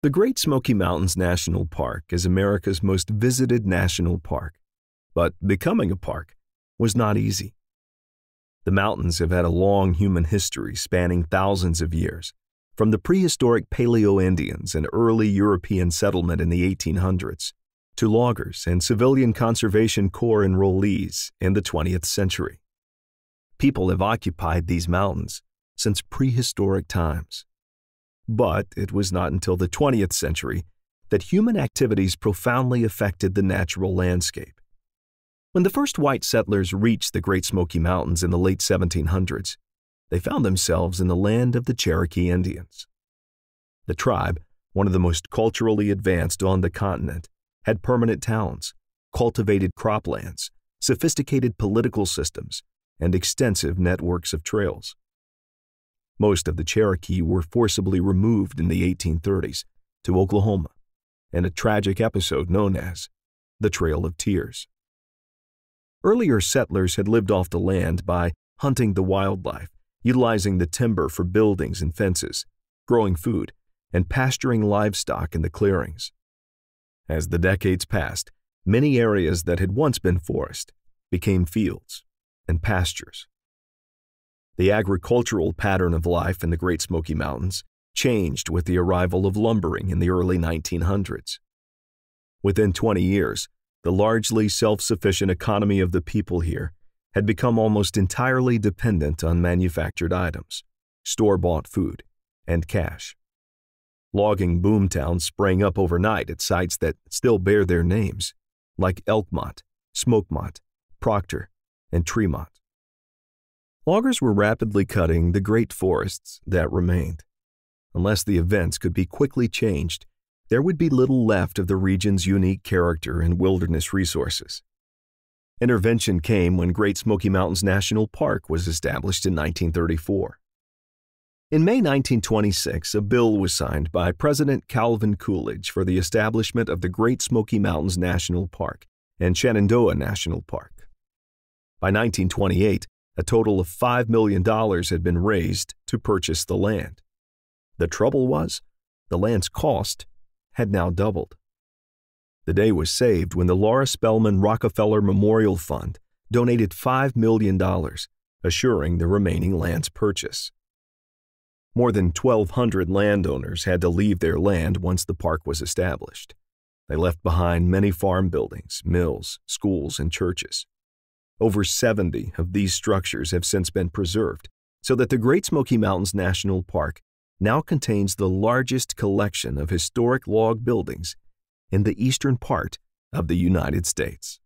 The Great Smoky Mountains National Park is America's most visited national park, but becoming a park was not easy. The mountains have had a long human history spanning thousands of years, from the prehistoric Paleo Indians and early European settlement in the 1800s to loggers and civilian conservation corps enrollees in the 20th century. People have occupied these mountains since prehistoric times. But it was not until the 20th century that human activities profoundly affected the natural landscape. When the first white settlers reached the Great Smoky Mountains in the late 1700s, they found themselves in the land of the Cherokee Indians. The tribe, one of the most culturally advanced on the continent, had permanent towns, cultivated croplands, sophisticated political systems, and extensive networks of trails. Most of the Cherokee were forcibly removed in the 1830s to Oklahoma in a tragic episode known as the Trail of Tears. Earlier settlers had lived off the land by hunting the wildlife, utilizing the timber for buildings and fences, growing food, and pasturing livestock in the clearings. As the decades passed, many areas that had once been forest became fields and pastures. The agricultural pattern of life in the Great Smoky Mountains changed with the arrival of lumbering in the early 1900s. Within 20 years, the largely self-sufficient economy of the people here had become almost entirely dependent on manufactured items, store-bought food, and cash. Logging boomtowns sprang up overnight at sites that still bear their names, like Elkmont, Smokemont, Proctor, and Tremont. Loggers were rapidly cutting the great forests that remained. Unless the events could be quickly changed, there would be little left of the region's unique character and wilderness resources. Intervention came when Great Smoky Mountains National Park was established in 1934. In May 1926, a bill was signed by President Calvin Coolidge for the establishment of the Great Smoky Mountains National Park and Shenandoah National Park. By 1928, a total of $5 million had been raised to purchase the land. The trouble was, the land's cost had now doubled. The day was saved when the Laura Spelman Rockefeller Memorial Fund donated $5 million, assuring the remaining land's purchase. More than 1,200 landowners had to leave their land once the park was established. They left behind many farm buildings, mills, schools, and churches. Over 70 of these structures have since been preserved, so that the Great Smoky Mountains National Park now contains the largest collection of historic log buildings in the eastern part of the United States.